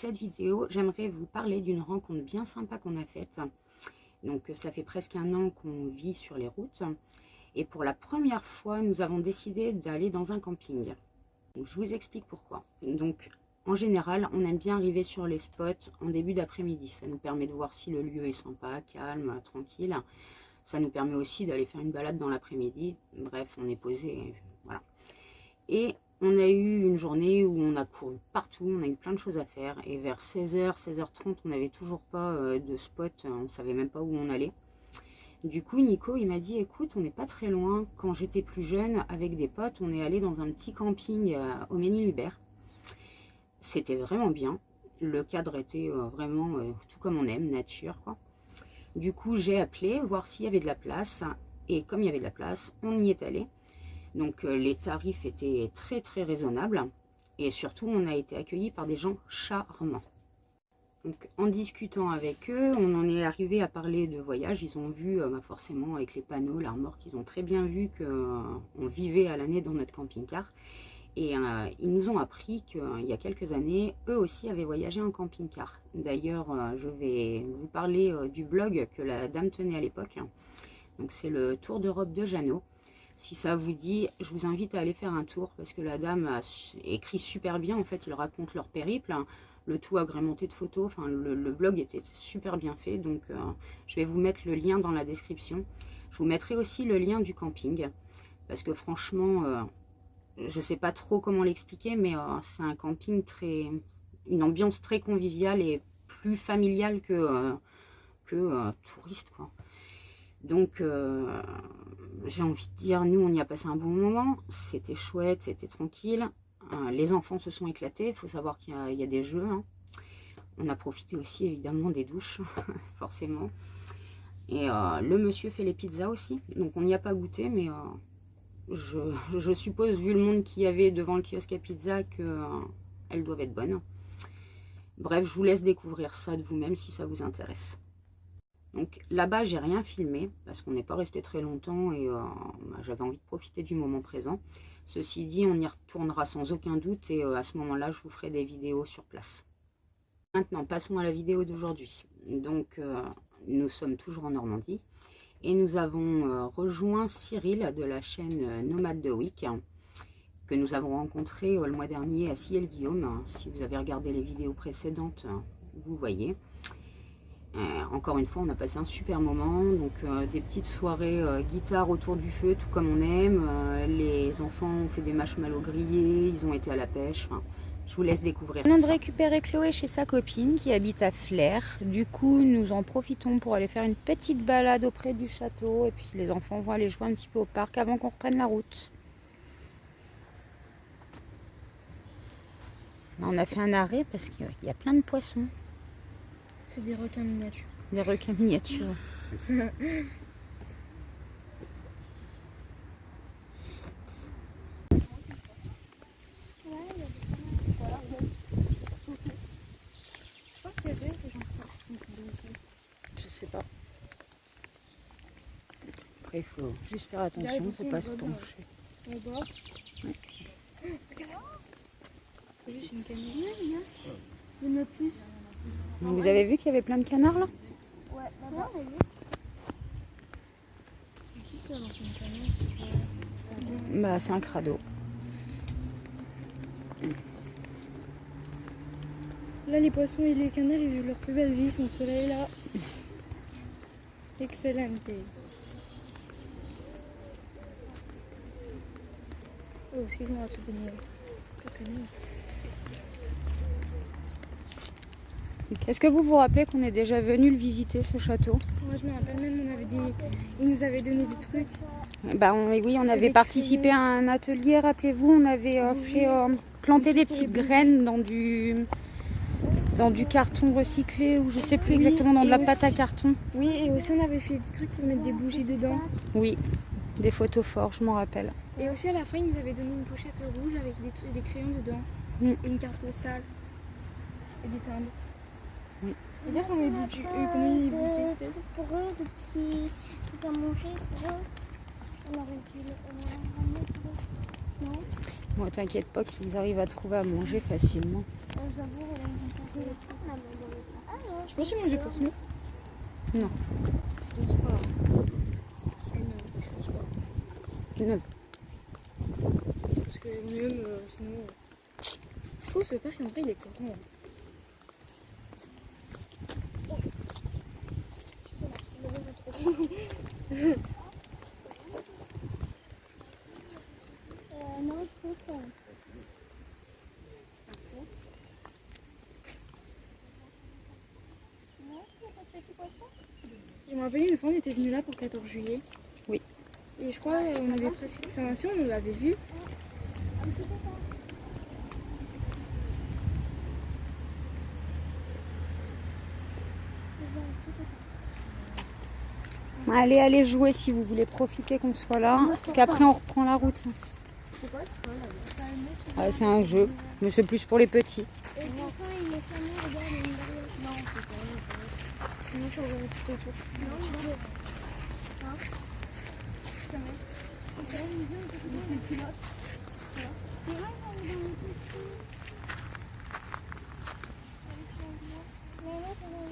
cette vidéo, j'aimerais vous parler d'une rencontre bien sympa qu'on a faite. Donc ça fait presque 1 an qu'on vit sur les routes. Et pour la première fois, nous avons décidé d'aller dans un camping. Donc, je vous explique pourquoi. Donc en général, on aime bien arriver sur les spots en début d'après-midi. Ça nous permet de voir si le lieu est sympa, calme, tranquille. Ça nous permet aussi d'aller faire une balade dans l'après-midi. Bref, on est posé, voilà. Et on a eu une journée où on a couru partout, on a eu plein de choses à faire. Et vers 16h, 16h30, on n'avait toujours pas de spot, on ne savait même pas où on allait. Du coup, Nico, il m'a dit, écoute, on n'est pas très loin. Quand j'étais plus jeune, avec des potes, on est allé dans un petit camping au Ménil-Hubert. C'était vraiment bien. Le cadre était vraiment tout comme on aime, nature, quoi. Du coup, j'ai appelé, voir s'il y avait de la place. Et comme il y avait de la place, on y est allé. Donc, les tarifs étaient très, très raisonnables. Et surtout, on a été accueillis par des gens charmants. Donc, en discutant avec eux, on en est arrivé à parler de voyage. Ils ont vu, forcément, avec les panneaux, la remorque, ils ont très bien vu qu'on vivait à l'année dans notre camping-car. Et ils nous ont appris qu'il y a quelques années, eux aussi avaient voyagé en camping-car. D'ailleurs, je vais vous parler du blog que la dame tenait à l'époque. Donc, c'est le Tour d'Europe de Jeannot. Si ça vous dit, je vous invite à aller faire un tour parce que la dame a écrit super bien. En fait, ils racontent leur périple. Le tout agrémenté de photos. Enfin, le blog était super bien fait. Donc, je vais vous mettre le lien dans la description. Je vous mettrai aussi le lien du camping. Parce que franchement, je ne sais pas trop comment l'expliquer. Mais c'est un camping une ambiance très conviviale et plus familiale que touriste, quoi. Donc, j'ai envie de dire, nous, on y a passé un bon moment. C'était chouette, c'était tranquille. Les enfants se sont éclatés. Il faut savoir qu'il y a des jeux. Hein. On a profité aussi, évidemment, des douches, forcément. Et le monsieur fait les pizzas aussi. Donc, on n'y a pas goûté, mais je suppose, vu le monde qu'il y avait devant le kiosque à pizza, qu'elles doivent être bonnes. Bref, je vous laisse découvrir ça de vous-même si ça vous intéresse. Donc là-bas, j'ai rien filmé parce qu'on n'est pas resté très longtemps et j'avais envie de profiter du moment présent. Ceci dit, on y retournera sans aucun doute et à ce moment-là, je vous ferai des vidéos sur place. Maintenant, passons à la vidéo d'aujourd'hui. Donc, nous sommes toujours en Normandie et nous avons rejoint Cyril de la chaîne Nomade de Week que nous avons rencontré le mois dernier à Ciel-Guillaume. Si vous avez regardé les vidéos précédentes, vous voyez. Encore une fois, on a passé un super moment, donc des petites soirées guitare autour du feu, tout comme on aime. Les enfants ont fait des marshmallows grillés, ils ont été à la pêche. Enfin, je vous laisse découvrir. On vient de récupérer Chloé chez sa copine qui habite à Flers. Du coup, nous en profitons pour aller faire une petite balade auprès du château. Et puis les enfants vont aller jouer un petit peu au parc avant qu'on reprenne la route. Là, on a fait un arrêt parce qu'il y a plein de poissons. C'est des requins miniatures. Des requins miniatures. Je pense qu'il y a deux que j'en fais ici. Je sais pas. Après, il faut juste faire attention, il ne faut pas se pencher. Au bord. Ouais. C'est juste une canille. Il y en a plus. Vous avez vu qu'il y avait plein de canards là? Ouais, là-bas, on a vu. C'est qui ça, l'ancienne canille? Bah, c'est un crado. Là, les poissons et les canards, ils vivent leur plus belle vie sans soleil là. Excellente. Oh, excuse-moi, tu peux venir. Est-ce que vous vous rappelez qu'on est déjà venu le visiter, ce château? Moi, je me rappelle même, ils nous avaient donné des trucs. Bah, oui, on avait participé à un atelier, rappelez-vous, on avait fait planter des petites graines dans du carton recyclé, ou je sais plus exactement, dans de la pâte à carton. Oui, et aussi on avait fait des trucs pour mettre des bougies dedans. Oui, des photos forts, je m'en rappelle. Et aussi à la fin, ils nous avaient donné une pochette rouge avec des crayons dedans. Et une carte postale. Et des timbres. Oui. Et dire qu'on met des bouquets. Pour eux, des petits trucs à manger, pour eux, on aurait dû le ramener pour eux. Non? Moi, t'inquiète pas qu'ils arrivent à trouver à manger facilement. Je sais pas si manger pour nous. Non. Je pense pas. Je pense pas. Non. Parce que même sinon. Je trouve ce parc en vrai il est grand. Non, je peux pas. Non, il n'y a pas de petits poissons. Je me rappelle une fois on était venu là pour le 14 juillet. Oui. Et je crois on avait presque. Enfin si on l'avait vu. Un petit peu pas. Allez, allez jouer si vous voulez profiter qu'on soit là. Parce qu'après, on reprend la route. C'est quoi ça là? Ah, c'est un jeu, mais c'est plus pour les petits. Et tout ça, il est fermé, regarde, il y a une barrière. Non, c'est ça. Sinon ça aurait tout autour. Non, il est. Hein? Ça met. Ok, il vient, il fait des pilotes. C'est vrai, il est dans le petit. Mais là, c'est dans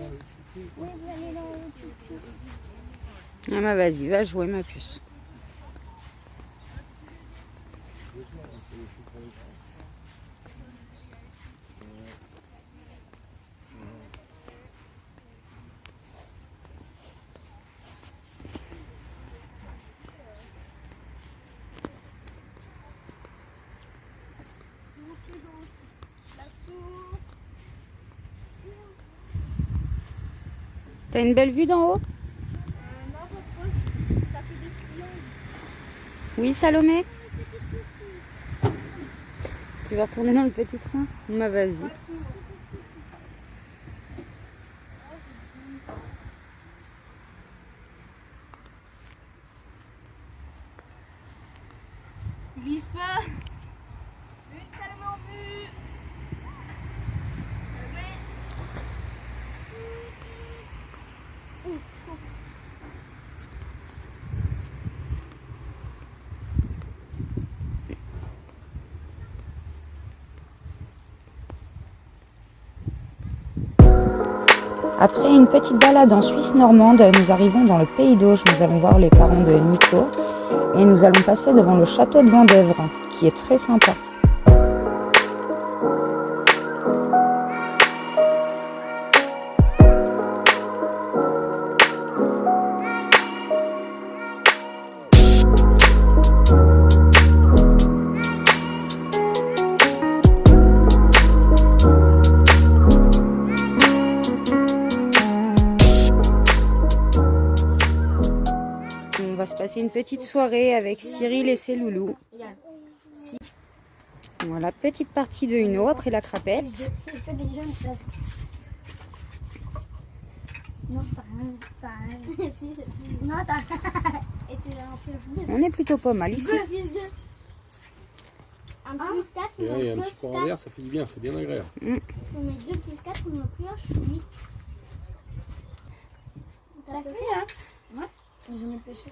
le petit. Oui, vous allez dans le petit. Ah bah vas-y, va jouer ma puce. T'as une belle vue d'en haut? Non, pas trop, ça fait des triangles. Oui, Salomé? Tu vas retourner dans le petit train? Bah vas-y. Glisse pas. Une Salomé en vue. Oh, c'est chaud. Après une petite balade en Suisse normande, nous arrivons dans le Pays d'Auge. Nous allons voir les parents de Nico et nous allons passer devant le château de Vandœuvre, qui est très sympa. On va se passer une petite soirée avec Cyril et ses loulous. Voilà, petite partie de Uno après la crapette. Je fais des jeunes presque. Non, t'as rien. Si, non, t'as rien. Et tu as un plus 2. On est plutôt pas mal ici. Un plus 2. Un plus 4, Et là, il y a un petit courant d'air, ça fait du bien, c'est bien agréable. on met 2 plus 4, on me pioche 8. Ça fait, hein? Ouais. Je mets pêché.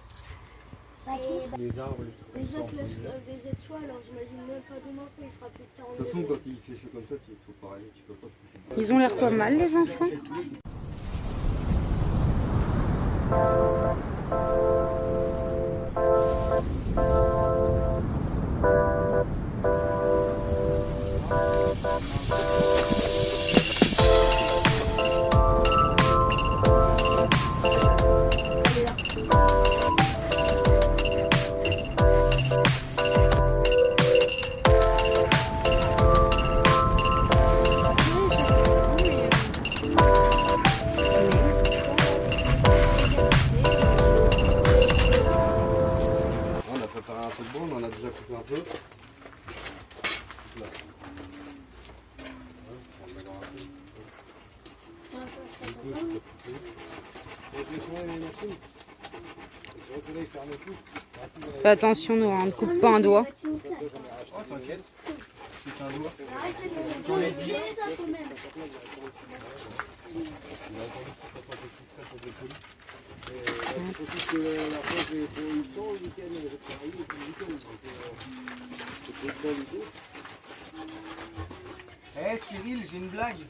Ça fait. Les arbres, les Déjà trucs. que les jets de choix, alors j'imagine même pas demain qu'il fera plus de 40 De toute façon, quand il fait chaud comme ça, il faut pareil, tu peux pas te coucher. Ils ont l'air pas mal, les enfants. On a préparé un peu de bon, on en a déjà coupé un peu. Là. On va le mettre dans la poêle. Un peu, c'est coupé. On va sur les machines. Le gros soleil ferme tout. Fais attention, Nora, on ne coupe pas un doigt. Oh, t'inquiète. C'est un doigt. J'en ai 10. Quand même. Il a attendu que ça fasse un peu plus frais pour décoller. C'est possible que la fois j'ai pas eu le temps le week-end, j'ai travaillé depuis le week-end. Donc c'est pas le temps du tout. Eh Cyril, j'ai une blague.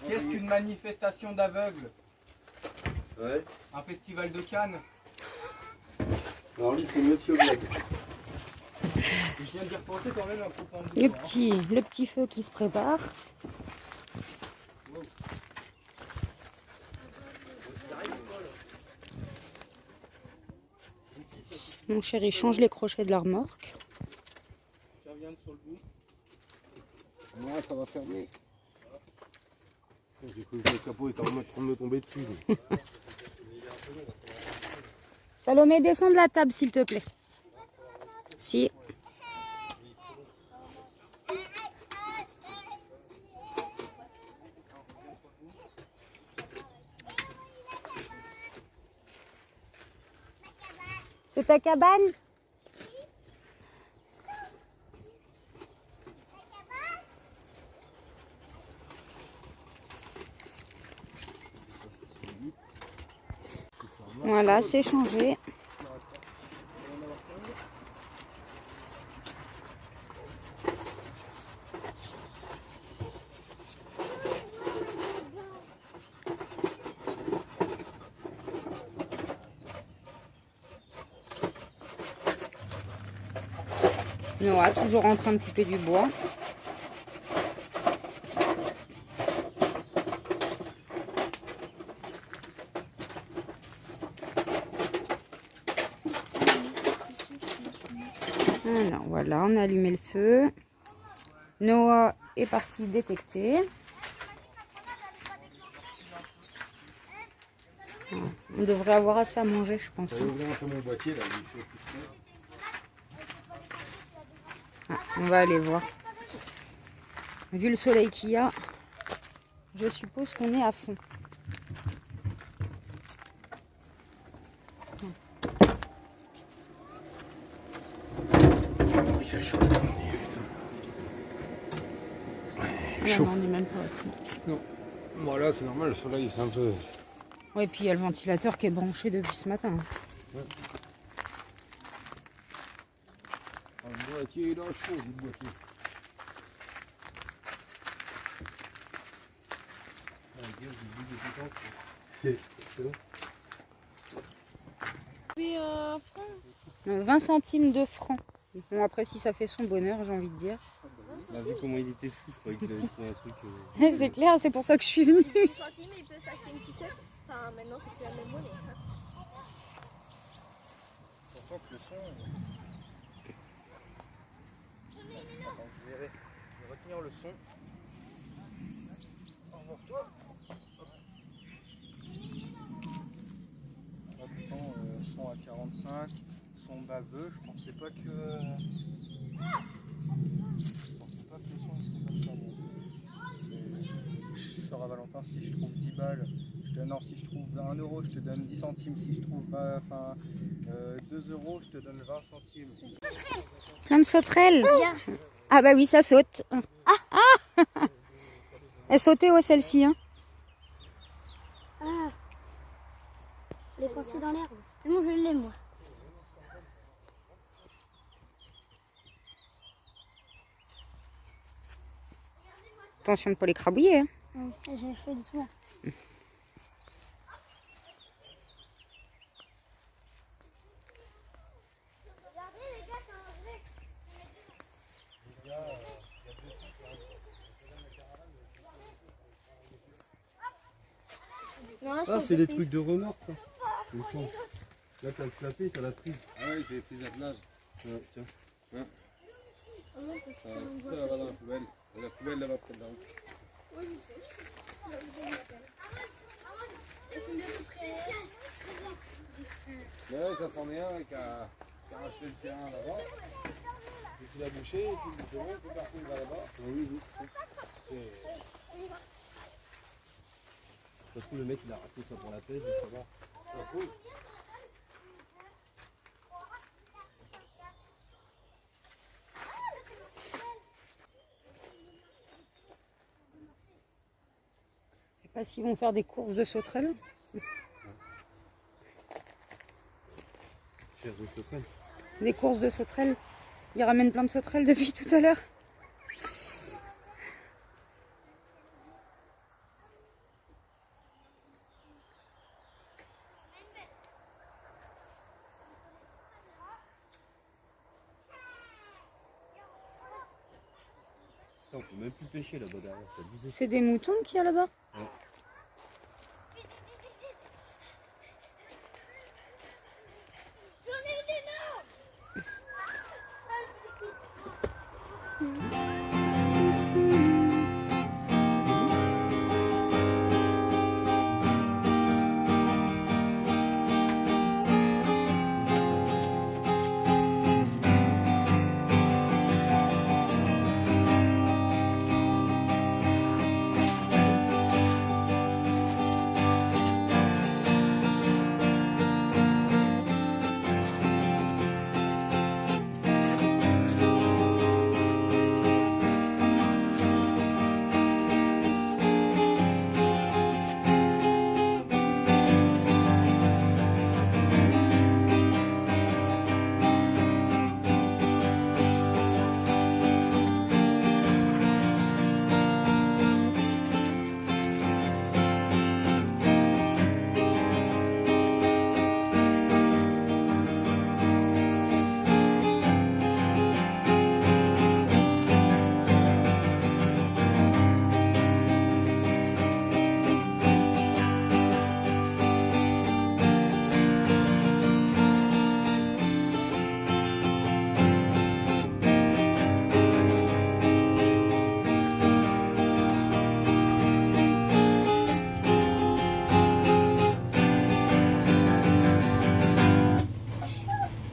Qu'est-ce qu'une manifestation d'aveugles? Ouais. Un festival de Cannes. Alors lui c'est Monsieur Blaise. Je viens d'y repenser quand même un peu pendant Le petit feu qui se prépare. Mon chéri change les crochets de la remorque. Ça vient sur le bout. Moi ça va fermer. J'ai cru que le capot était en train de me tomber dessus. Salomé, descends de la table s'il te plaît. Si. C'est ta cabane? Voilà, c'est changé. Noah, toujours en train de couper du bois. Alors voilà, on a allumé le feu. Noah est parti détecter. On devrait avoir assez à manger, je pense. Je vais ouvrir un peu mon boîtier là. Ah, on va aller voir. Vu le soleil qu'il y a, je suppose qu'on est à fond. Il fait chaud. Non, on n'est même pas à fond. Non. Voilà, c'est normal, le soleil c'est un peu. Oui, puis il y a le ventilateur qui est branché depuis ce matin. Ouais. Le boîtier il est chaud, le boîtier. C'est bon. Mais 20 centimes de francs. Bon, après, si ça fait son bonheur, j'ai envie de dire. On a vu comment il était fou, je croyais qu'il avait trouvé un truc. C'est clair, c'est pour ça que je suis venue. 10 centimes, il peut s'acheter une sucette. Enfin, maintenant, c'est plus la même monnaie. Pourtant que le son. Attends, je vais retenir le son. Au revoir toi. Pourtant, son à 45, son baveux, je pensais pas que. Le son il serait comme ça. Je sors à Valentin, si je trouve 10 balles, si je trouve 1 euro, je te donne 10 centimes. Si je trouve 2 euros, je te donne 20 centimes. Plein de sauterelles. Ah bah oui, ça saute. Ah. Elle sautait, ouais, celle-ci. Hein. Ah, elle est coincée dans l'herbe. Mais moi, je l'ai, moi. Attention de ne pas les crabouiller. Hein. Oui, j'ai fait doucement. Ah, c'est des trucs de remorque ça. Là, t'as le clapet, t'as la prise. Ah oui, c'est les prises à plage. Ouais, tiens. Ouais. Ça va dans la poubelle. Et la poubelle là-bas près de la route. Oui, je sais. Elles sont bien prêtes. Ouais, ça c'en est un qui a racheté le terrain là-bas. Et puis la bouchée, et puis c'est bon, plus personne va là-bas. Oui, oui. Ça se trouve, le mec il a raté ça pour la pêche, je sais pas. Ça se trouve. Je sais pas s'ils vont faire des courses de sauterelles. Chasse de sauterelles. Des courses de sauterelles. Il ramène plein de sauterelles depuis tout à l'heure. On peut même plus pêcher là-bas derrière, c'est abusé. C'est des moutons qu'il y a là-bas? Ouais.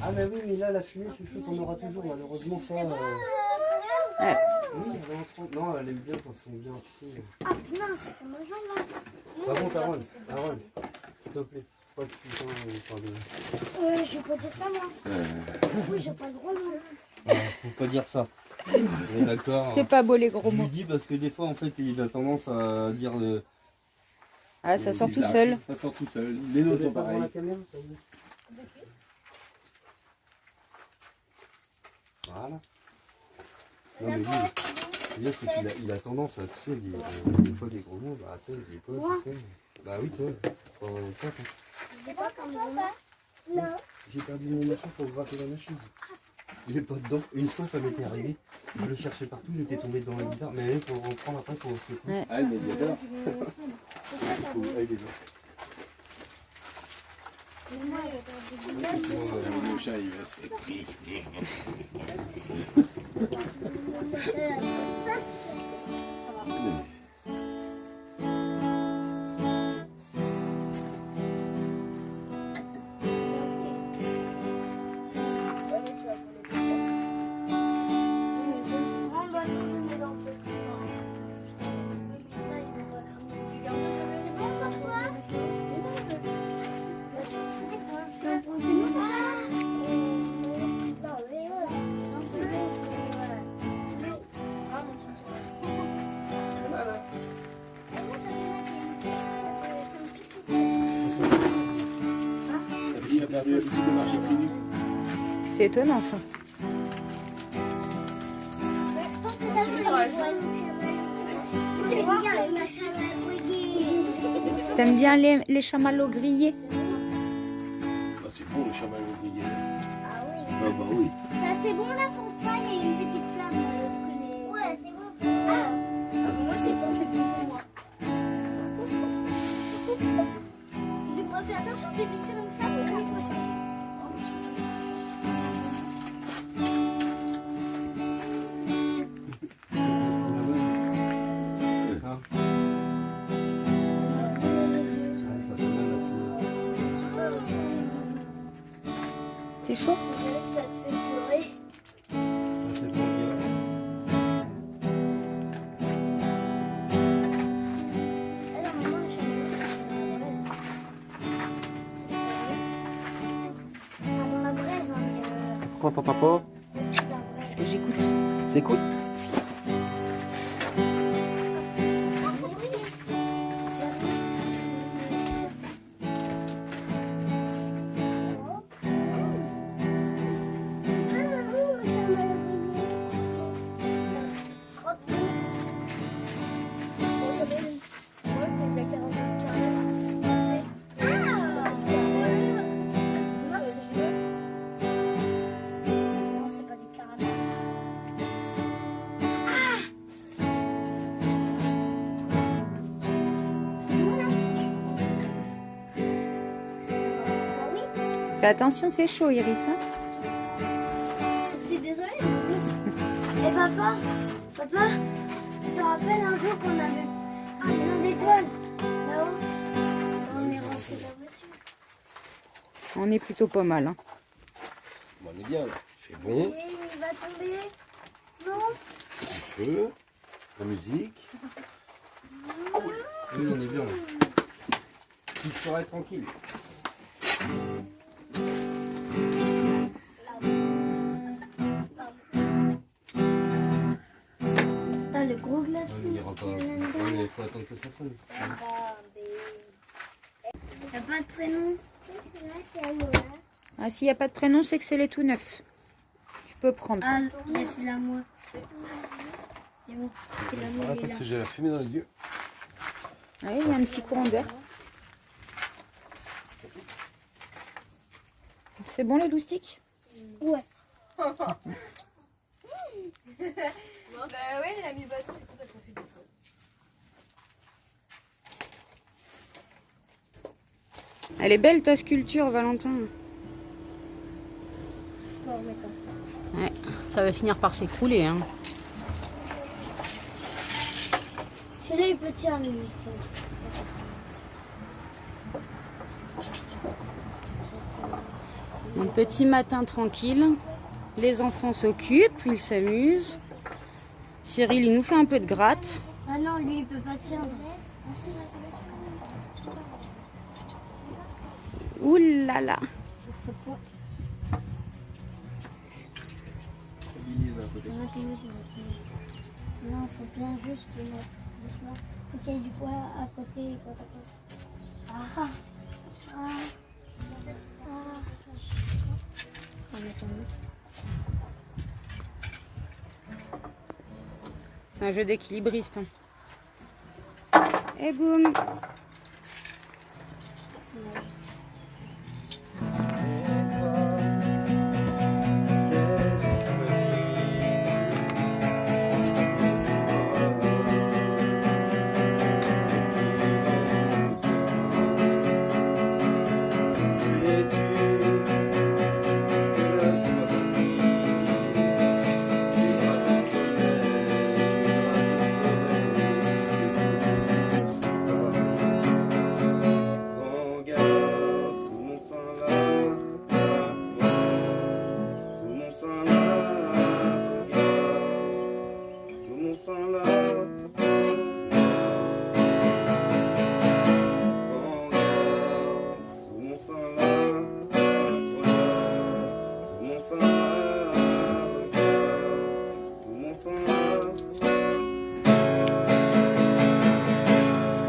Ah mais oui, mais là la fumée chouchoute, on aura toujours malheureusement ça. Ouais. Oui, elle est en train- non, elle aime bien quand c'est bien entier. Ah putain, ça fait ma jambe là. Par contre, Aaron, s'il te plaît, pas de putain, Je vais pas dire ça moi. Oui, j'ai pas le droit moi. Faut pas dire ça. On est d'accord. C'est pas beau les gros Je lui mots. dis parce que des fois en fait il a tendance à dire Ah, ça sort tout bizarre. seul. Ça sort tout seul. Les nôtres sont pareils. la caméra, ça y est. Voilà. Non mais lui, bien c'est qu'il a tendance à, tu sais, des fois des gros mots, bah tu sais, des fois, Moi tu sais. Bah oui, toi. Toi, C'est pas comme vous. Non. j'ai perdu mon machin pour gratter la machine. Il est pas dedans. Une fois, ça m'était arrivé. Je le cherchais partout, il était tombé dans la guitare. Mais pour reprendre après, faut se couper. Ouais. Ah le médiateur. C'est ça t'as vu. Ah, il est là. Moi, j'ai perdu du Le chat il va se faire Il a perdu l'habitude de marcher pieds nus. C'est étonnant ça. Je pense que ça vous j'aime bien les machins à griller. T'aimes bien les chamallows grillés? Ah, c'est bon le chamallow grillé. Ah oui. Ah bah oui. Ça c'est bon là pour toi, il y a une petite flamme que j'ai. Ouais, c'est bon. Moi j'ai pensé bon pour moi. J'ai pas fait attention, j'ai mis sur une flamme et ça a accroché. Hein? Ça fait mal la fumée. C'est chaud? Je dirais que ça te fait pleurer. Ah, c'est bon, bien. Ah non, maman, les champignons, ça fait dans la braise. Ah, dans la braise, hein, mais Pourquoi t'entends pas? la braise. Parce que j'écoute. T'écoutes? Ah, c'est oui. C'est Fais attention, c'est chaud, Iris. Hein. C'est désolé, mais... Et papa, tu te rappelles un jour qu'on avait un million d'étoiles là-haut? On est rentré de la voiture. On est plutôt pas mal. Hein. Bon, on est bien là. C'est bon. Et il va tomber? Non? Le feu, la musique. Oui, on est bien là. Tu serais tranquille. T'as le gros glaçon. Il ira pas. Ouais, mais il faut attendre que ça fasse. T'as pas de prénom? Ah, s'il n'y a pas de prénom, c'est que c'est les tout neufs. Tu peux prendre. Ah, laisse-la moi. C'est bon. C'est la moi, Ah, il est parce là. que j'ai la fumée dans les yeux. Oui, il y a un petit courant d'air. C'est bon les loustiques? Ouais. Bah ouais, il a mis le bâton et tout, ça fait du feu. Elle est belle ta sculpture, Valentin. Je dois en remettre un. Ouais, ça va finir par s'écrouler. Hein. Celui-là, il peut tirer, lui, je pense. Un petit matin tranquille. Les enfants s'occupent, ils s'amusent. Cyril, il nous fait un peu de gratte. Ah non, lui, il peut pas tirer. Ouh là là. Non, il faut bien juste le mettre doucement. Faut qu'il y ait du poids à côté. Ah. On va mettre un autre. C'est un jeu d'équilibriste. Hein. Et boum.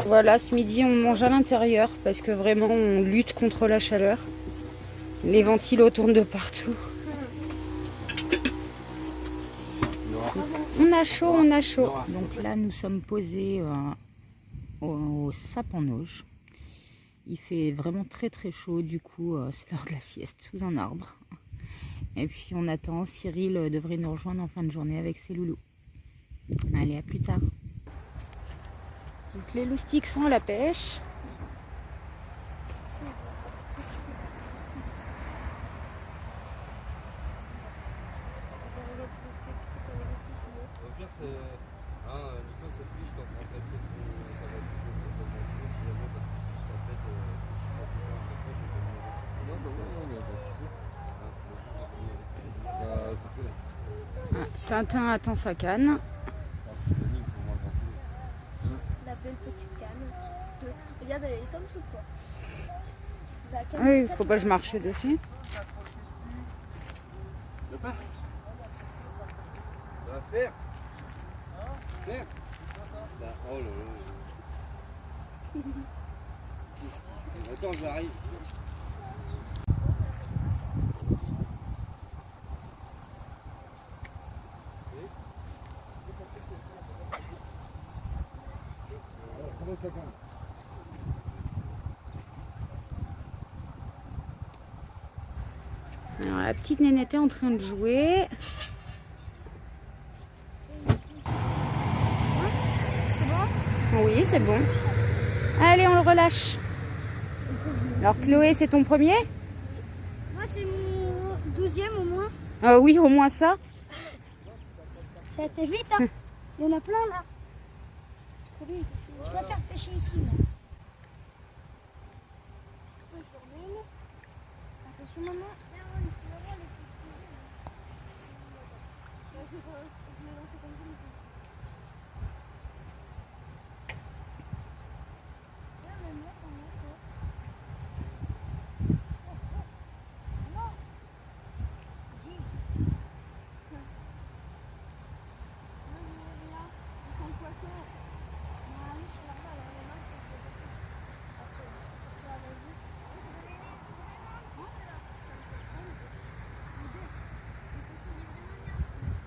Voilà, ce midi on mange à l'intérieur parce que vraiment on lutte contre la chaleur. Les ventilos tournent de partout. On a chaud, on a chaud. Donc là nous sommes posés au Sapin-Auge. Il fait vraiment très très chaud, du coup c'est l'heure de la sieste sous un arbre. Et puis on attend, Cyril devrait nous rejoindre en fin de journée avec ses loulous. Allez, à plus tard. Donc les loustiques sont à la pêche. Au pire, c'est. Nico, cette pluie, je t'en prends pas plus pour ça va être plus si jamais, parce que si ça pète, si ça s'éteint à chaque fois, je vais venir. Non, il y a pas de souci. Tintin attend sa canne. La belle petite canne. Regarde, elle est comme sous toi. La canne Oui, faut pas que je marche dessus. De pas. Ça va faire. Faire. Bah, oh là là. Attends, j'arrive. Alors la petite nénette est en train de jouer. Oui, c'est bon. Allez, on le relâche. Alors Chloé, c'est ton premier? c'est mon 12e au moins. Oui, au moins ça. Ça a été vite, hein. Il y en a plein là. Je préfère pêcher ici, moi. Attention, maman.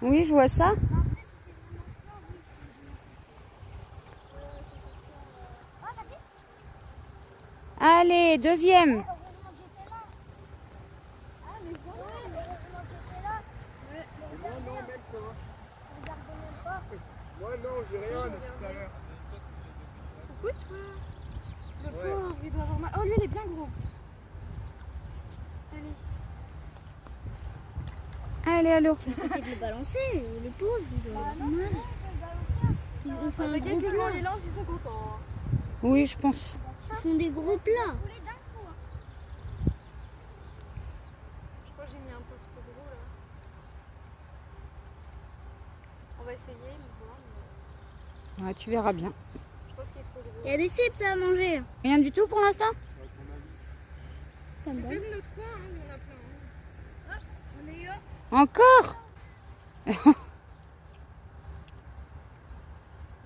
Oui, je vois ça. Allez, deuxième. Moi non, j'ai rien depuis tout à l'heure. Écoute, le pauvre, il doit avoir mal. Oh, lui, il est bien gros. Allez. Allez, allô. Peut-être le balancer, les pauvres, ils doivent avoir mal. Ils ont fait un T'inquiète gros que quand on plat. les lance, ils sont contents. Oui, je pense. Ils font des gros plats. Je crois que j'ai mis un peu trop gros là. On va essayer, mais voir. Ouais, tu verras bien. Je pense qu'il est trop gros. Il y a des chips à manger. Rien du tout pour l'instant? C'était de notre coin, hein, mais il y en a plein. J'en ai eu un. Encore?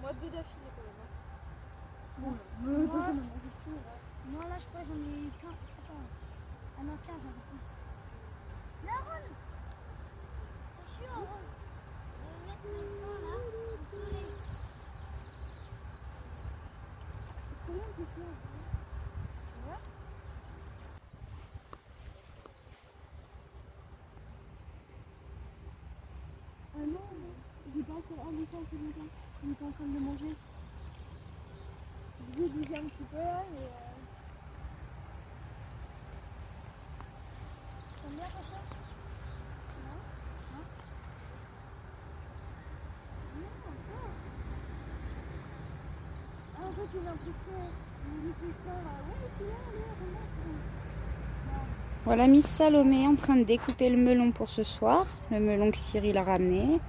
Moi, 2 d'affilée quand même. Moi là, je crois que j'en ai eu 15. Attends. Ah non, 15 avec toi. Mais Aaron, c'est sûr, Aaron. Je vais mettre mes poings là, au soleil. Combien de points? Tu vois? Ah non, j'ai pas encore un message ce matin. Il était en train de le manger. J'ai bougé un petit peu là, mais. T'aimes bien pêcher? Non? Non? Ah, en fait, j'ai l'impression. Il était ça là. Ouais, tu là, allez, remonte. Voilà Miss Salomé en train de découper le melon pour ce soir. Le melon que Cyril a ramené.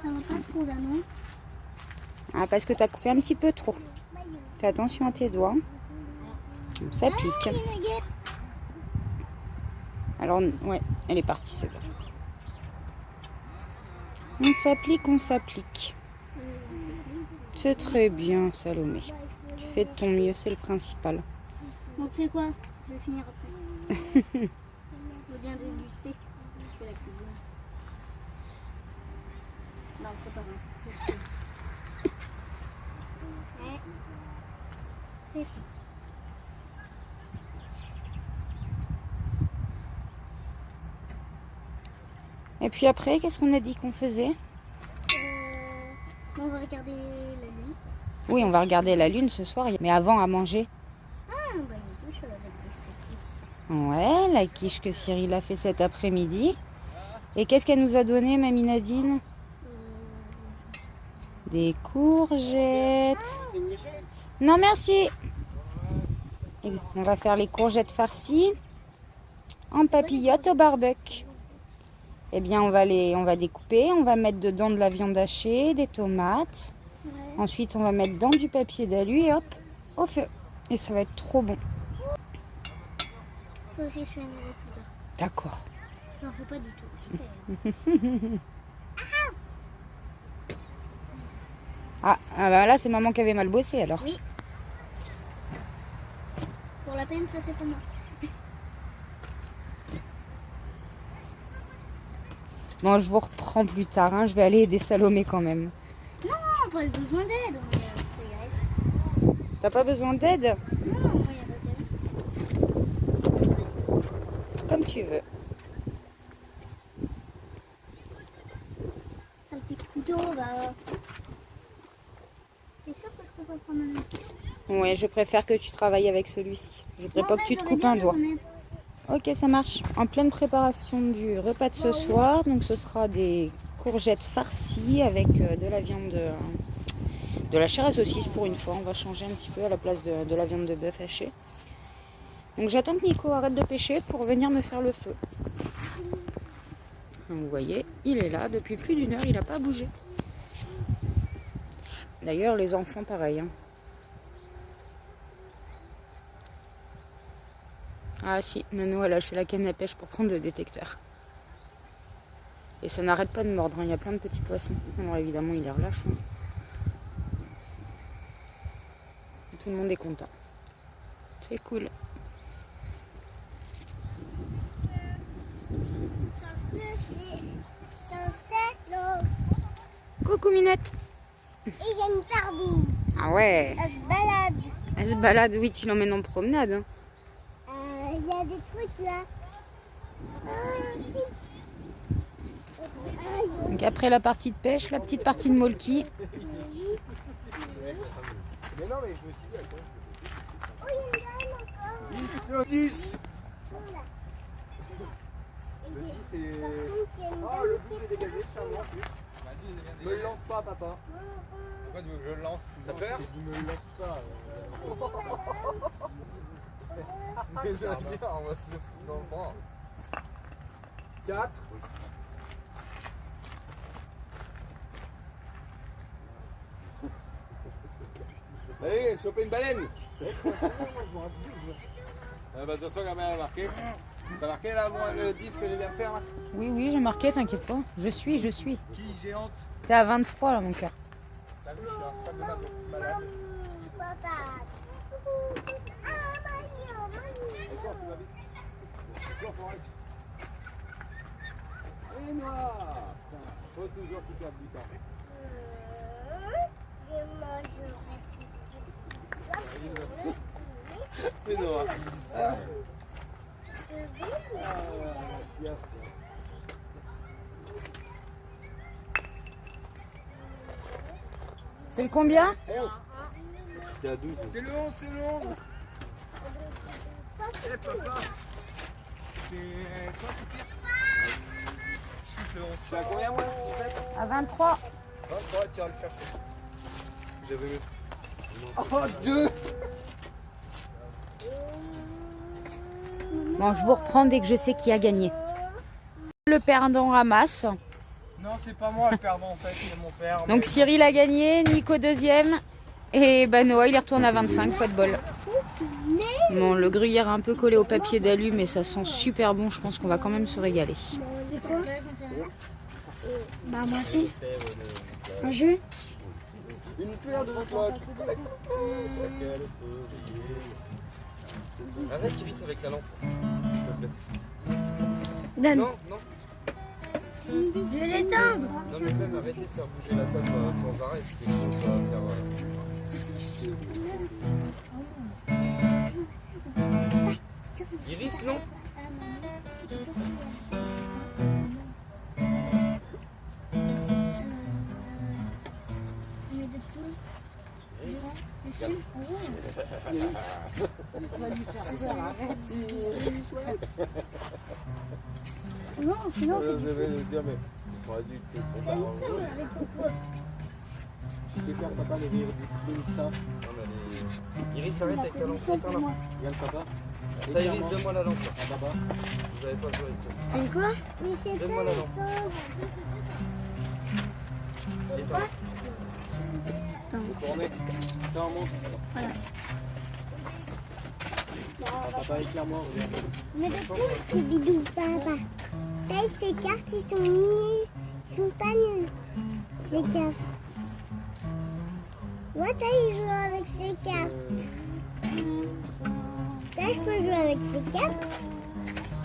Ça va pas trop là, non? Ah, parce que tu as coupé un petit peu trop. Fais attention à tes doigts. Ça pique. Alors, ouais, elle est partie, c'est bon. On s'applique. C'est très bien, Salomé. Tu fais de ton mieux, c'est le principal. Bon, tu sais quoi? Je vais finir après. Je viens déguster. Je fais la cuisine. Non, c'est pas vrai. Ouais. Et puis après, qu'est-ce qu'on a dit qu'on faisait? On va regarder la lune. Oui, on va regarder la lune ce soir, mais avant à manger. Ah, bah une douche avec des saucisses. Ouais, la quiche que Cyril a fait cet après-midi. Et qu'est-ce qu'elle nous a donné, Mamie Nadine? Des courgettes. Non, merci. Et on va faire les courgettes farcies en papillotes au barbecue. Eh bien, on va découper. On va mettre dedans de la viande hachée, des tomates. Ouais. Ensuite, on va mettre dans du papier d'alu et hop, au feu. Et ça va être trop bon. Ça aussi, je fais un autre plus tard. D'accord. J'en fais pas du tout. Super. Ah bah là, c'est maman qui avait mal bossé alors. Oui. Pour la peine, ça c'est pour moi. Bon, je vous reprends plus tard. Hein. Je vais aller aider Salomé quand même. Non, pas besoin d'aide. Ça y reste. T'as pas besoin d'aide? Non, moi, il y a pas d'aide. Comme tu veux. Ça le petit couteau, bah. T'es sûr que je peux pas prendre un autre? Ouais, je préfère que tu travailles avec celui-ci. Je voudrais Non, pas en que fait, tu te j'aurais coupes bien un doigt. le honnête. Ok, ça marche. En pleine préparation du repas de ce soir. Donc ce sera des courgettes farcies avec de la viande, de la chair à saucisse pour une fois. On va changer un petit peu à la place de la viande de bœuf hachée. Donc j'attends que Nico arrête de pêcher pour venir me faire le feu. Donc, vous voyez, il est là. Depuis plus d'1 heure, il n'a pas bougé. D'ailleurs, les enfants, pareil. Hein. Ah si, Nono a lâché la canne à pêche pour prendre le détecteur. Et ça n'arrête pas de mordre, hein. Il y a plein de petits poissons. Alors évidemment, il les relâche. Hein. Tout le monde est content. C'est cool. Coucou Minette. Et il y a une Barbie. Ah ouais. Elle se balade. Elle se balade, oui, tu l'emmènes en promenade. Hein. Il y a des trucs là. Donc après la partie de pêche, la petite partie de molki. Mais non, mais je me suis dit, attends. Oh, il y a une encore. 10. Et Le 10 c'est... par contre, il y a une Oh, dame le qui 12 est dégagé, c'est à moi. Me le lance pas, papa. Pourquoi tu veux que je le lance? T'as peur? Tu me le lances pas. Mais je veux dire, on va se le foutre dans le bras. 4. Allez, choper une baleine. Ah bah de toute façon, quand elle a marqué. T'as marqué là, moi, le 10 que je viens de faire là? Oui, oui, j'ai marqué, t'inquiète pas. Je suis. Qui géante? T'es à 23 là, mon cœur. T'as vu, je suis un sac de malade. papa. Ah, Et noir. Faut toujours qu'il perde du temps. C'est noir. C'est le combien? C'est à 12. C'est le 11, c'est le 11. Eh papa. C'est quoi qui tire? Chute le 11. Tu as combien moi? À 23. 23, tire le chercher. J'avais vu. Oh, 2. Bon, je vous reprends dès que je sais qui a gagné. Le perdant ramasse. Non, c'est pas moi le perdant en fait, c'est mon père. Donc Cyril a gagné, Nico deuxième. Et bah Noah il retourne à 25, pas de bol. Bon, le gruyère est un peu collé au papier d'alu, mais ça sent super bon. Je pense qu'on va quand même se régaler. C'est quoi? Bah moi aussi. Un jeu? Une paire de cloques. Arrête, Iris, avec la lampe. S'il te plaît. Donne. Non, non. Je vais l'éteindre. Non, mais même arrêtez de faire bouger la table sans arrêt. Puis c'est bon, ça va faire. Iris, non. Non, sinon on fait Je vais le dire, mais on aurait dû te Tu sais quoi, papa, les rires du ça? Iris, arrête avec la lampe. Éteins-la. Regarde, papa. T'as Iris, donne-moi la lampe. Ah, papa. Vous avez pas joué avec ça. Et quoi? Oui, c'est Donne-moi la lampe. Éteins-la. Faut tourner. Ça en monte. Voilà. Papa, éclaire-moi, regarde. Mais de quoi c'est bidou, papa? Taille, ces cartes, ils sont nuls. Ils sont pas nuls. Ces cartes. Moi, taille, il joue avec ces cartes. Taille, je peux jouer avec ces cartes.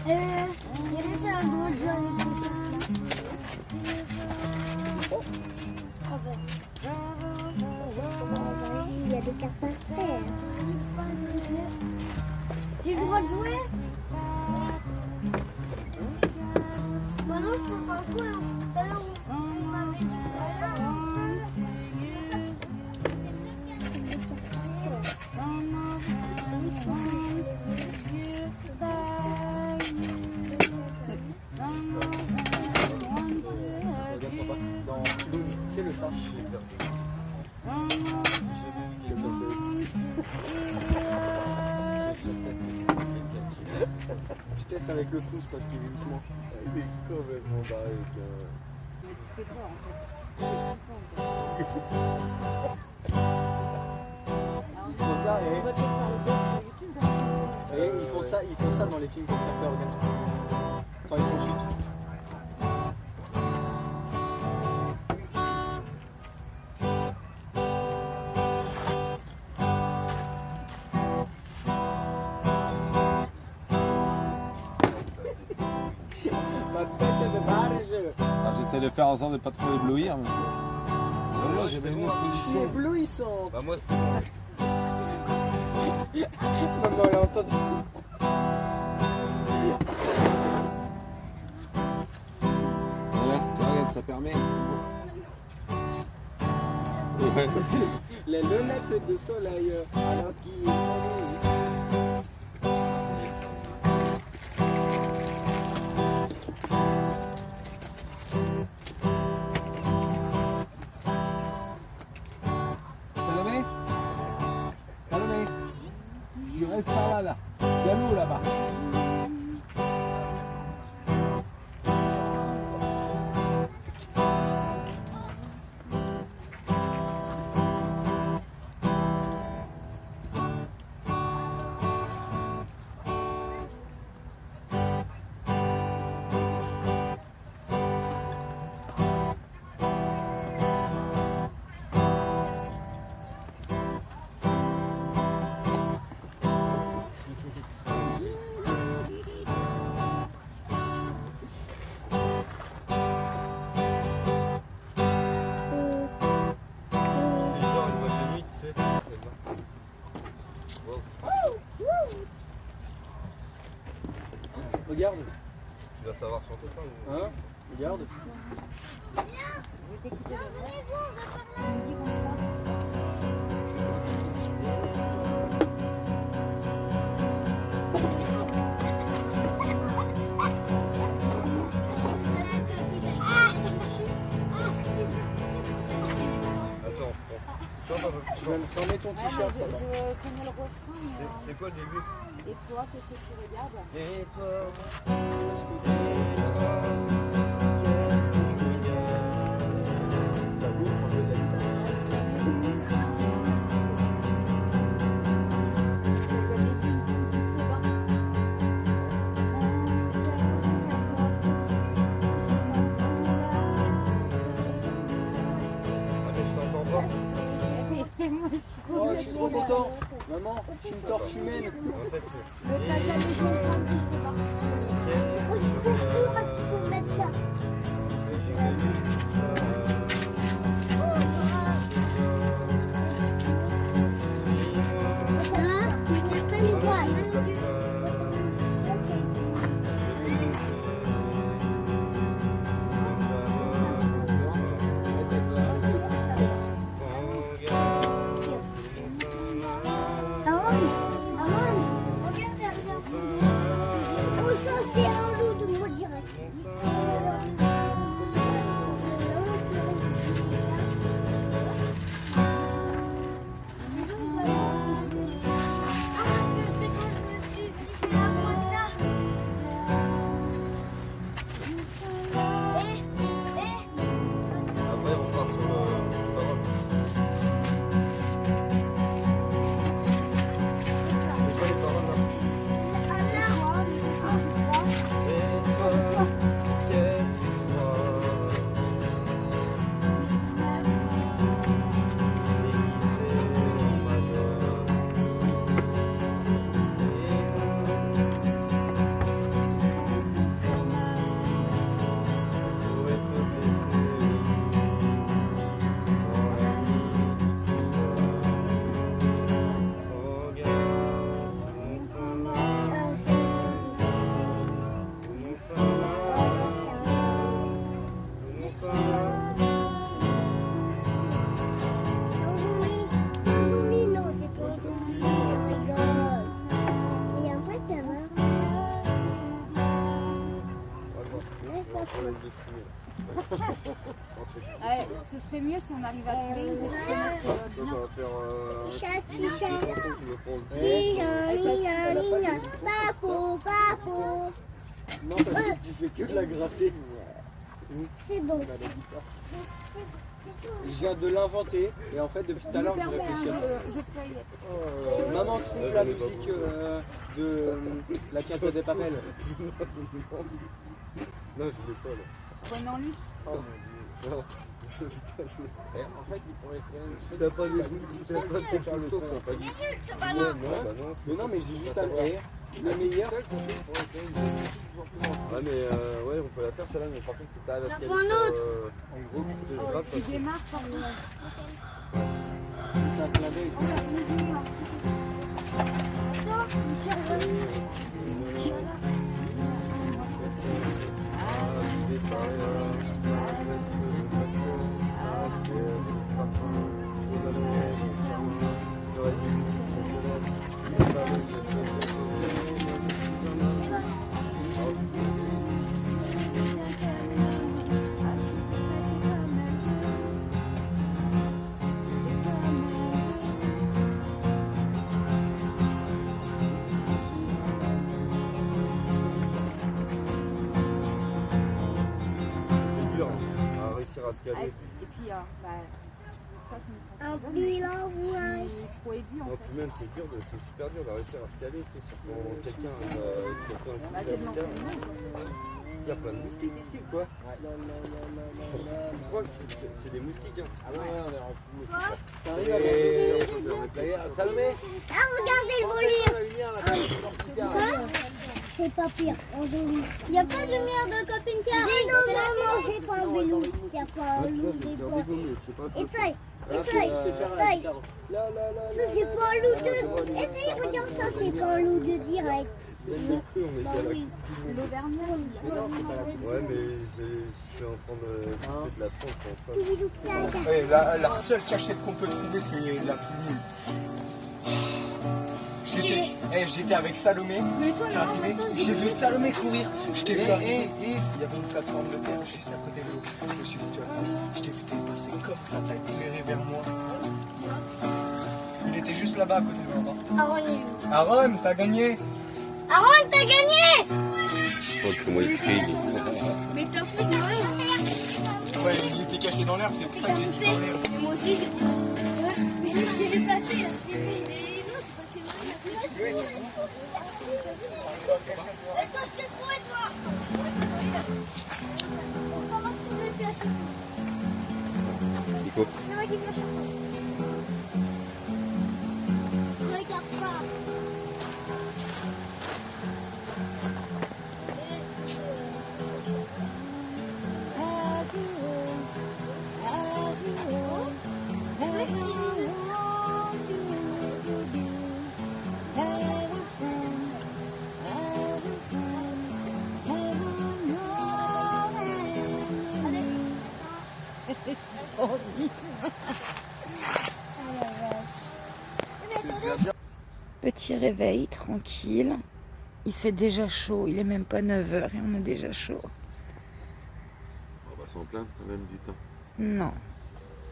Iris a le droit de jouer avec ces cartes. Oh. Ah bah. Il y a des cartes à faire. J'ai le droit de jouer? Bah non, je peux pas jouer. Tout à l'heure, on m'avait dit ça. Je teste avec le pouce parce qu'il est vissement. Il est complètement barré. Tu fais peur en fait. C'est Ils font ça On va te faire le buzz sur YouTube. Hein. et ils font ça dans les films pour faire peur aux gamins. Quand ils font chute. J'essaie de faire en sorte de pas trop éblouir. Mais... moi j'avais une autre Je suis position. éblouissante. Bah moi c'était bon. Maman elle a entendu. Regarde, ça permet. Ouais. Les lunettes de soleil alors qu'il Salomé, Salomé, tu restes par là, là. Il y a l'eau là-bas. Regarde, Tu vas savoir chanter ça ou... hein, regarde. Je vais t'écouter d'abord. Tu me dis quand Attends, chante un peu plus Tu fort. vas me ton t-shirt. je papa. connais le refrain. mais, C'est quoi le début? Et toi, qu'est-ce que tu regardes? Et toi, T'as vu, François Zaïta. je t'entends pas. Oh, je suis trop content. Maman, je suis une torche humaine. En fait, c'est... Le placard des enfants qui se marche. Oh, je peux tout mettre ça. Après, on part sur le parole. C'est quoi les paroles là? Et toi, qu'est-ce que tu vois? Déguisé en madone. Et pourrais te blesser dans la nuit qui regarde mon Ouais, ce serait mieux si on arrive à trouver une que je connaisse Ça bien. va faire... Chat, chicha, chansons qui me font le chicha, nina, papo, papo. Non, parce que tu fais que de la gratter. C'est bon. Je viens de l'inventer et en fait depuis tout à l'heure je réfléchis à ça. Je feuille. Maman trouve la musique de la Casa des Papel. Non, je l'ai pas là. Prenons lui. Oh mon dieu. Non. Et en fait il pourrait faire une chose. T'as pas des chansons, ça pas dit. C'est pas Non, là. non, bah non. Mais non mais j'ai juste à le la meilleure. Ah mais ouais, on peut la faire celle-là, mais par contre c'est pas avec La elle. fois un En gros, je gratte Tu parce que... démarres par le... C'est un clin d'œil. C'est dur à réussir à se caler. Et puis, bah, ça c'est une Un transition. bilan, Je suis trop aiguë en Non, fait. puis même c'est dur, c'est super dur de réussir à se caler, c'est sur quand quelqu'un arrive à fait un coup Bah, de c'est de la guitare. l'entraînement. Il y a plein de moustiques ici ou quoi? Je crois que c'est des moustiques. Hein. Ah ouais, on est rempli. T'arrives à la Salomé. Ah, regardez le volume. La lumière là. Quoi? C'est pas pire, on joue. Il n'y a pas de lumière de copine qui arrive. Non, c'est pas un vélo. Il n'y a pas un loup des bois. Essaye, essaye, essaye. Là. Ça, c'est pas un loup de... Essaye, regarde ça, c'est pas un loup de direct. C'est cru, on Bah était à la oui. L'Auvergnat, Ouais, mais je suis en train de la prendre en face. La seule cachette qu'on peut trouver, c'est la plus nulle. J'étais avec Salomé. J'ai vu Salomé courir. Je t'ai vu arriver. Il y avait une plateforme de terre juste à côté de l'eau. Je me suis foutu à terre. Je t'ai vu dépasser comme ça. T'as éclairé vers moi. Il était juste là-bas à côté de moi. Aaron, t'as gagné. Aaron, t'as gagné. Oh, comment il crie. Mais t'as fait de mal. Ouais, il était caché dans l'herbe. C'est pour ça que j'ai dit dans l'herbe. Moi aussi, j'ai dit. Mais il s'est déplacé. Non, c'est parce qu'il y a une. Et toi, je t'ai trouvé, toi. Comment je t'ai fait à chaque fois? Nico. C'est moi qui viens à chaque fois. Regarde pas. Petit réveil, tranquille. Il fait déjà chaud, il est même pas 9h et on a déjà chaud. On va s'en plaindre quand même du temps. Non.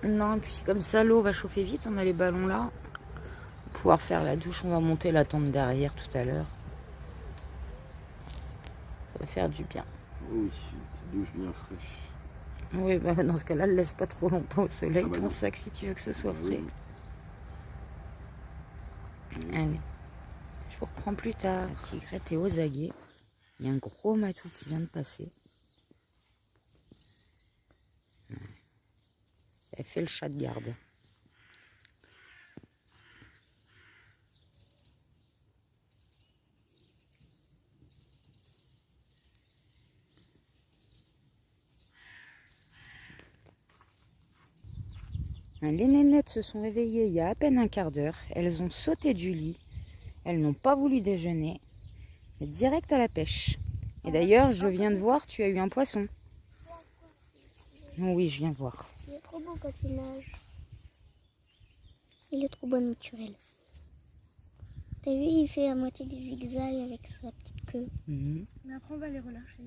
Non, et puis comme ça l'eau va chauffer vite, on a les ballons là. On va pouvoir faire la douche, on va monter la tente derrière tout à l'heure. Ça va faire du bien. Oui, une douche bien fraîche. Oui, bah dans ce cas-là, ne laisse pas trop longtemps au soleil, Ah bah ton non. sac, si tu veux que ce soit frais. Oui. Allez, je vous reprends plus tard. La tigrette est aux aguets. Il y a un gros matou qui vient de passer. Elle fait le chat de garde. Les nénettes se sont réveillées il y a à peine un quart d'heure. Elles ont sauté du lit. Elles n'ont pas voulu déjeuner. Mais direct à la pêche. Et d'ailleurs, je viens de voir, tu as eu un poisson. Oui, je viens voir. Il est trop beau quand il nage. Il est trop beau naturel. T'as vu, il fait à moitié des zigzags avec sa petite queue. Mhm. Mais après, on va les relâcher.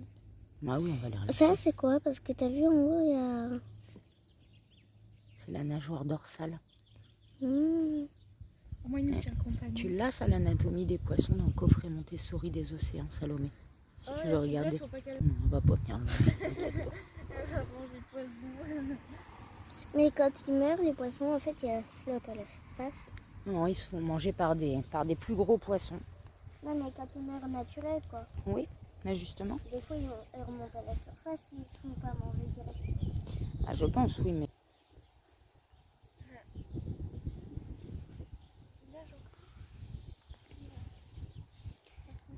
Ah oui, on va les regarder. Ça, c'est quoi? Parce que t'as vu en haut, il y a... C'est la nageoire dorsale. Mmh. Au moins, il nous tient compagnie. Tu l'as, ça, l'anatomie des poissons dans le coffret Montessori des océans, Salomé. Si tu veux regarder. Faut pas qu'elle Non, on va pas venir là. T'inquiète pas. va manger le poisson. Mais quand ils meurent, les poissons, en fait, ils flottent à la surface. Non, ils se font manger par des plus gros poissons. Non, mais quand ils meurent naturels, quoi. Oui, mais justement. Des fois, ils remontent à la surface, ils se font pas manger direct. Ah, je pense, oui, mais...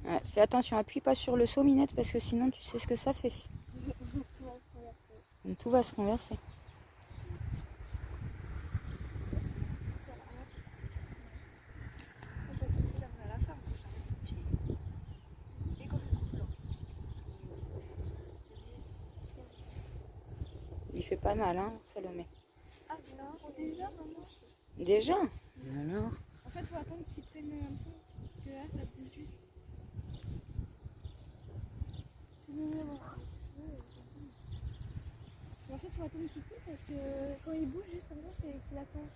Ouais, fais attention, appuie pas sur le seau, Minette, parce que sinon tu sais ce que ça fait. Donc, tout va se renverser. Il fait pas mal, hein, Salomé. Ah, non, déjà, maman. Déjà? Alors. En fait, faut attendre qu'il prenne le hameçon. Parce que là, ça bouge juste. En fait, faut attendre qu'il coupe parce que quand il bouge juste comme ça, c'est qu'il attend.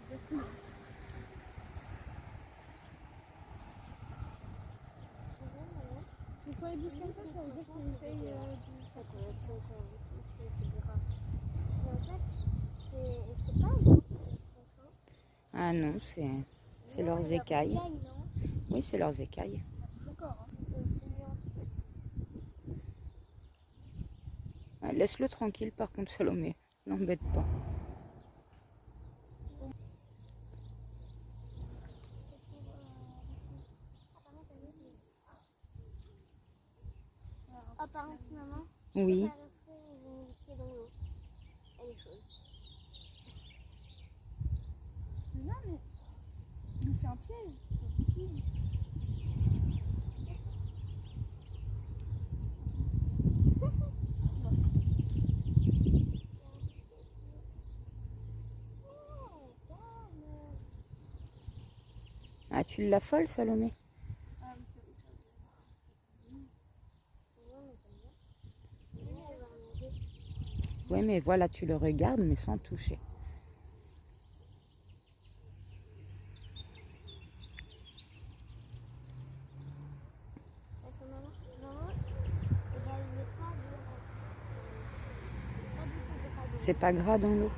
Parce que quand il bouge comme ça veut dire qu'il essaye de... C'est grave. Mais en fait, c'est pas un gros poisson. Ah non, c'est leurs écailles. Oui, c'est leurs écailles. D'accord. Ouais, laisse-le tranquille, par contre, Salomé. L'embête pas. Ah, par contre, maman, Oui. j'ai mis le pied dans l'eau. Elle est chaude. Mais non, mais c'est un piège. C'est pas possible. Ah, tu l'affoles, Salomé? Ah oui, c'est Oui, mais voilà, tu le regardes, mais sans toucher. Parce que maman, il n'est pas de... C'est pas gras dans l'eau.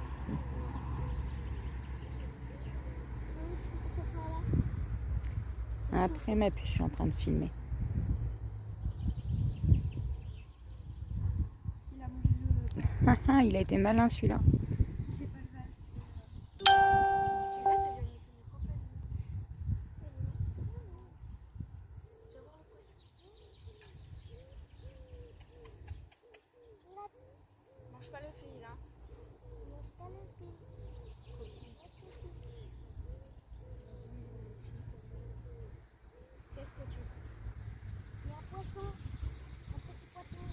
C'est toi là. Après ma puce, je suis en train de filmer. Il a mangé le... Il a été malin, celui-là. C'est pas grave. Tu vois, t'as bien été compagnie. Mange pas le fil, hein. Qu'est-ce que tu veux? Il y a un poisson. Un petit poisson.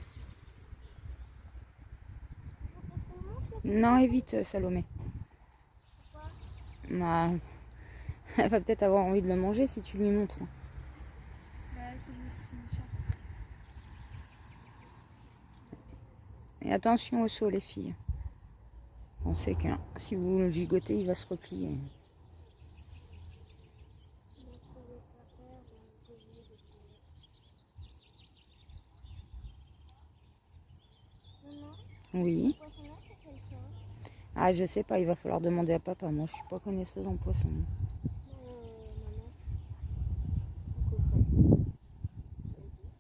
Il faut qu'on monte le Non, évite, Salomé. Bah, elle va peut-être avoir envie de le manger si tu lui montres. Bah, c'est méchant. Et attention au seau, les filles. On sait que si vous le gigotez, il va se replier. Oui. poisson-là, c'est quelqu'un. Ah, je sais pas, il va falloir demander à papa. Moi, je suis pas connaisseuse en poisson.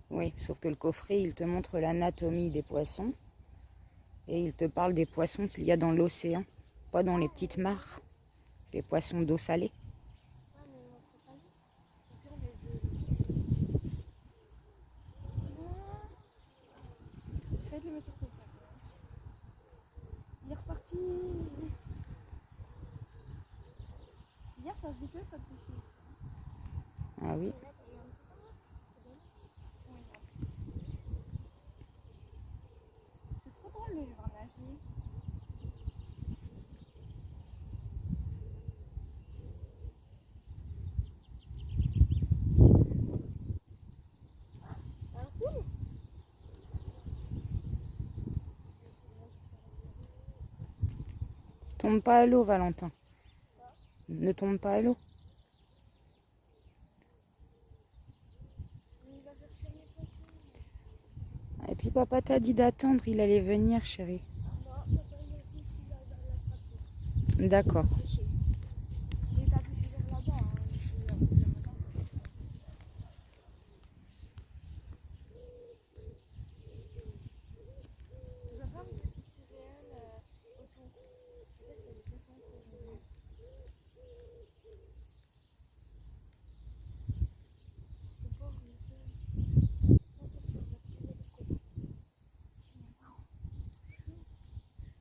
Oui, sauf que le coffret, il te montre l'anatomie des poissons. Et il te parle des poissons qu'il y a dans l'océan. Pas dans les petites mares. Les poissons d'eau salée. Faites le mettre comme ça. Il est reparti. Hier, ça faisait que ça poussait. Ah oui. C'est trop drôle de le voir nager. Tombe pas à l'eau, Valentin. Ne tombe pas à l'eau. Et puis papa t'a dit d'attendre, il allait venir, chérie. D'accord.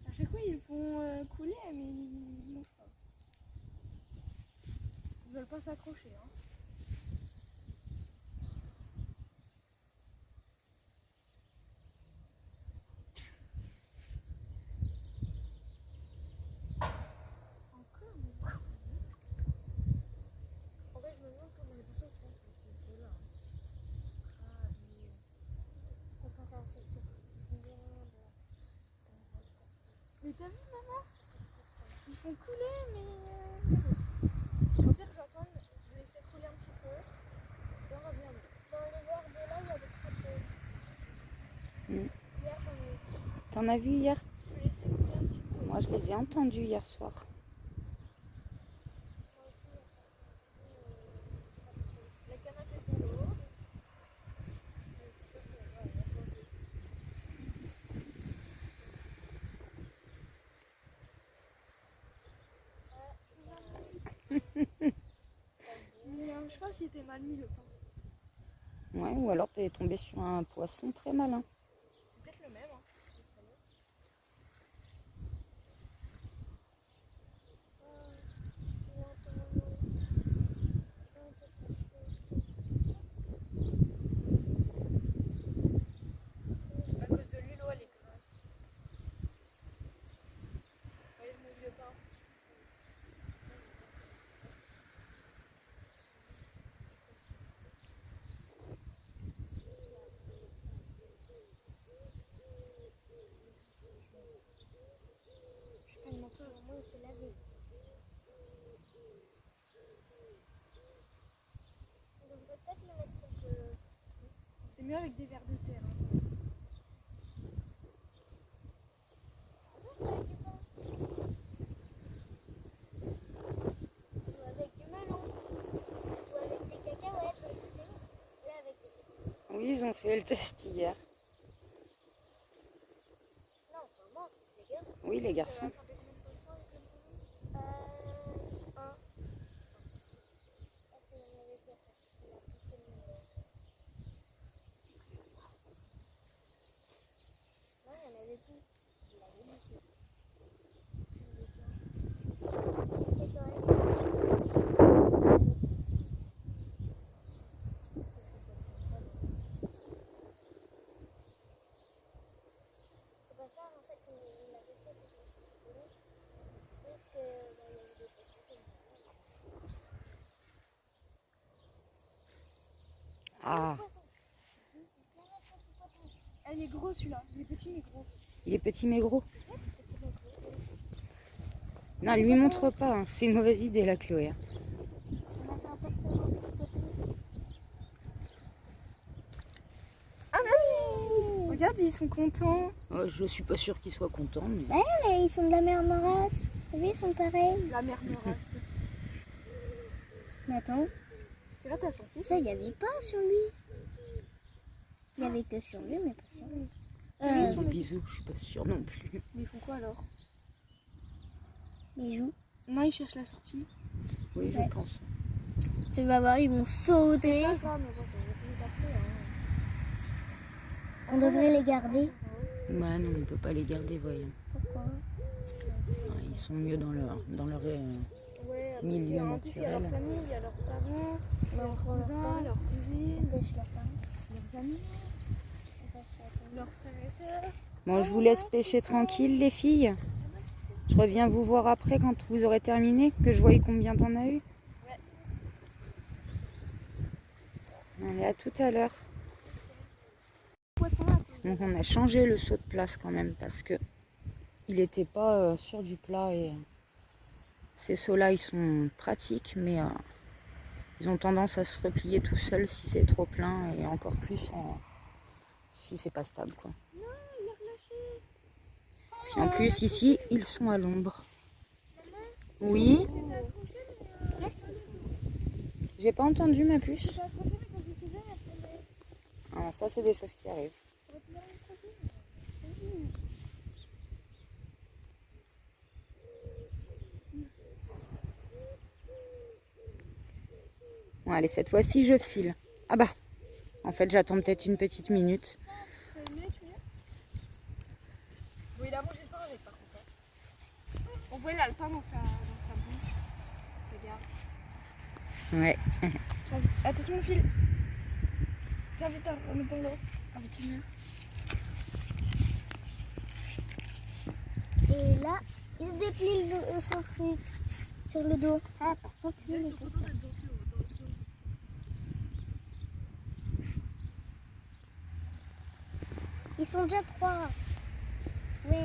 À chaque fois, ils font couler, mais ils montent pas. Ils veulent pas s'accrocher. Hein. Encore, mais... En fait, je me demande comment les personnes font pour ce là. Ah, mais... On peut faire ça. Mais t'as vu, maman? Ils font couler, mais... Au pire, j'entends, je vais laisser couler un petit peu. Et on revient. Dans les heures de là, il y a des crêpes. Hier, j'en ai eu. T'en as vu hier? Je vais laisser couler un petit peu. Moi, je les ai entendus hier soir. Moi aussi, la canapé pour l'eau. Je pense qu'il était mal mis le pain. Ouais, ou alors t'es tombé sur un poisson très malin. C'est peut-être le même. Hein. À cause de lui, l'eau elle est grasse. Voyez, je mouille le pain. Je prends le manteau avant moi, il s'est lavé. On devrait peut-être le mettre contre... C'est mieux avec des vers de terre. Hein. Ou avec du melon. Ou avec des cacahuètes. Là, avec des... Oui, ils ont fait le test hier. Non, enfin moi, les gars. Oui, les garçons. Un. Non, il y en avait plus. Il y en avait beaucoup. C'est pas ça, en fait, il avait fait parce que il y avait des poissons comme ça. Ah, Elle est gros celui-là, il est petit mais gros. il est petit mais gros. Non, lui montre pas, hein. C'est une mauvaise idée là, Chloé. On a fait un porcelain. Regarde, ils sont contents. Oh, je suis pas sûre qu'ils soient contents, mais... Mais ils sont de la même race. Oui, ils sont pareils. La mère me race. Mais attends, C'est là t'as son fils. ça, il n'y avait pas sur lui. Il n'y avait que sur lui, mais pas sur lui. Ils sont bisous, je suis pas sûre non plus. Mais ils font quoi alors? Ils jouent. Non, ils cherchent la sortie. Oui, je Ouais. pense. Tu vas voir, ils vont sauter. Pas grave, mais bon, ça va finir après. Hein. On devrait les garder. Bah non, on peut pas les garder, voyons. Pourquoi? Ah, ils sont mieux dans leur Ouais, après, milieu il y a- en plus, il y a leur naturel. famille, il y a leurs parents, On leurs prend leurs cousins, parents. leurs cousines, On pêche leurs parents. leurs amis, leurs frères et sœurs. Bon, je vous laisse pêcher tranquille, les filles. Je reviens vous voir après quand vous aurez terminé, que je voie combien t'en as eu. Allez, à tout à l'heure. Poisson là. Donc on a changé le seau de place quand même parce que il n'était pas sur du plat et Ces seaux-là, ils sont pratiques, mais ils ont tendance à se replier tout seuls si c'est trop plein et encore plus si c'est pas stable, quoi. Non, il a relâché. Puis en plus, ici, ils sont à l'ombre. Oui, j'ai pas entendu ma puce. Ah, ça, c'est des choses qui arrivent. Bon, allez, cette fois-ci, je file. Ah bah, en fait, j'attends peut-être une petite minute. Bon, il a mangé le pain avec, par contre. On voit là le pain dans sa bouche. Regarde. Ouais. Tiens, attention mon fil. Tiens, vite, remets-toi l'eau. Avec une heure. Et là, il déplie son truc sur le dos. Ah, par contre, lui, il était... Ils sont déjà 3. Oui.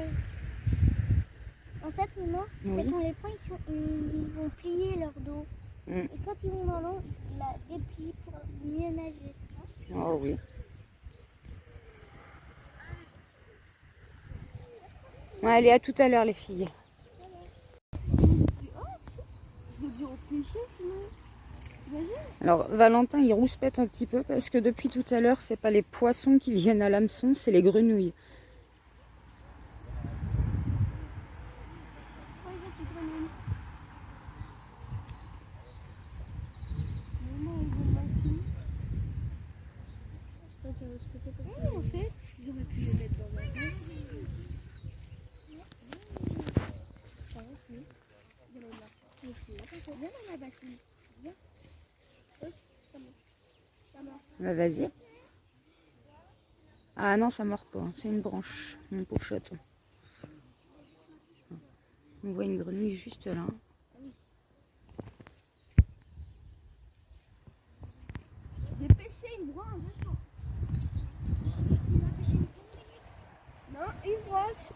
En fait, maman, Oui. quand on les prend, ils vont plier leur dos. Mm. Et quand ils vont dans l'eau, ils la déplient pour mieux nager, c'est ça? Oh oui. Ouais, allez, à tout à l'heure, les filles. Je veux dire au pêcher sinon. Imagine. Alors, Valentin, il rouspète un petit peu parce que depuis tout à l'heure, c'est pas les poissons qui viennent à l'hameçon, c'est les grenouilles. Par exemple, les grenouilles. Maman, ils vont manquer. En fait, j'aurais pu les mettre dans ma place. Viens dans ma bassine. Viens. Ça marche. Bah, vas-y. Ah non, ça mord pas, c'est une branche, mon pauvre chaton. On voit une grenouille juste là. J'ai pêché une branche. Il a pêché une grenouille. Non, une branche.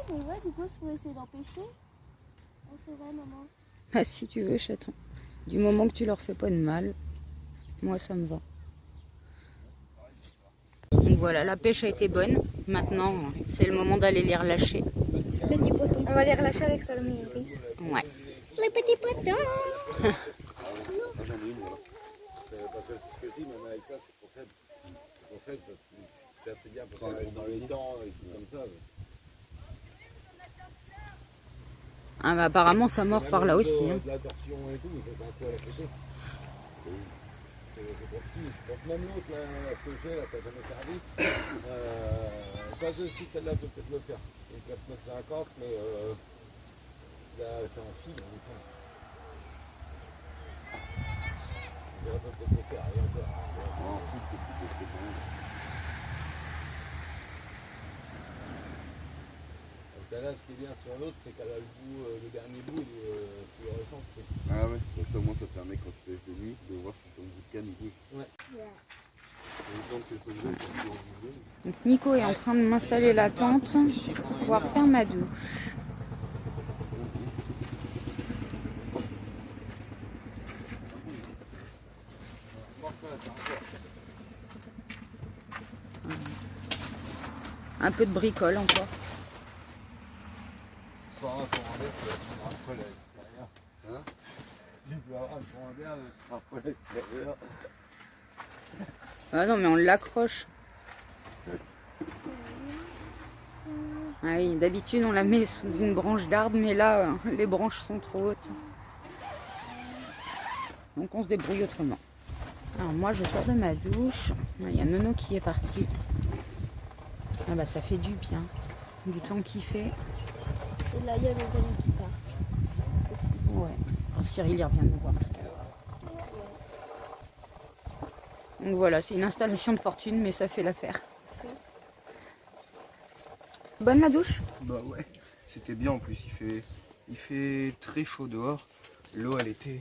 Mais ouais, du coup, je pourrais essayer d'en pêcher. Oh, c'est vrai, maman. Ah si tu veux, chaton. Du moment que tu leur fais pas de mal, moi ça me va. Donc voilà, la pêche a été bonne. Maintenant, c'est le moment d'aller les relâcher. Petit poton. On va les relâcher avec Salomé et Iris. Ouais. Les petits potons. J'en ai une, voilà. Parce que ce que je dis, même avec ça, c'est trop faible. C'est trop faible, c'est assez bien pour travailler dans les dents et tout comme ça. Ah bah apparemment ça mord par là aussi. Hein. De la torsion et tout, c'est un peu à la pêcher. C'est trop petit. Je pense même l'autre, la pêcher, là, t'as jamais servi. Pas aussi, celle-là peut peut-être le faire. Et 4,50 m, mais là, c'est en fil. On va peut-être le faire, et encore. En fil, c'est plutôt ce que celle-là, ce qui est bien sur l'autre, c'est qu'elle a le bout, le dernier bout, il est fluorescent. Ah ouais, ça au moins ça te permet quand tu fais de nuit de voir si ton bout de canne il bouge. Ouais. Donc Nico est en train de m'installer la tente pour pouvoir faire ma douche. Un peu de bricole encore. Faut avoir un courant d'air, tu vas finir un poil à l'extérieur. Hein? J'ai dû avoir un courant d'air, un poil à l'extérieur. Ah non mais on l'accroche. Ah oui, d'habitude on la met sous une branche d'arbre, mais là les branches sont trop hautes. Donc on se débrouille autrement. Alors moi je sors de ma douche. Il y a Nono qui est parti. Ah bah ça fait du bien. Du temps qu'il fait. Et là, il y a nos amis qui partent. Ouais. Alors, Cyril il revient nous voir tout à l'heure. Donc voilà, c'est une installation de fortune, mais ça fait l'affaire. Bonne la douche? Bah ouais, c'était bien en plus, il fait très chaud dehors. L'eau elle était...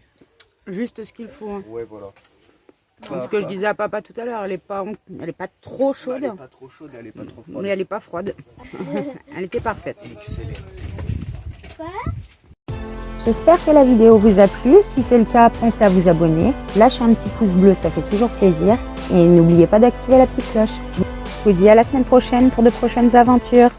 Juste ce qu'il faut. Hein. Ouais voilà. Ce que je disais à papa tout à l'heure, elle est pas trop chaude. Elle est pas trop chaude, elle est pas trop froide. Mais elle est pas froide. Elle était parfaite. Excellent. J'espère que la vidéo vous a plu. Si c'est le cas, pensez à vous abonner. Lâchez un petit pouce bleu, ça fait toujours plaisir. Et n'oubliez pas d'activer la petite cloche. Je vous dis à la semaine prochaine pour de prochaines aventures.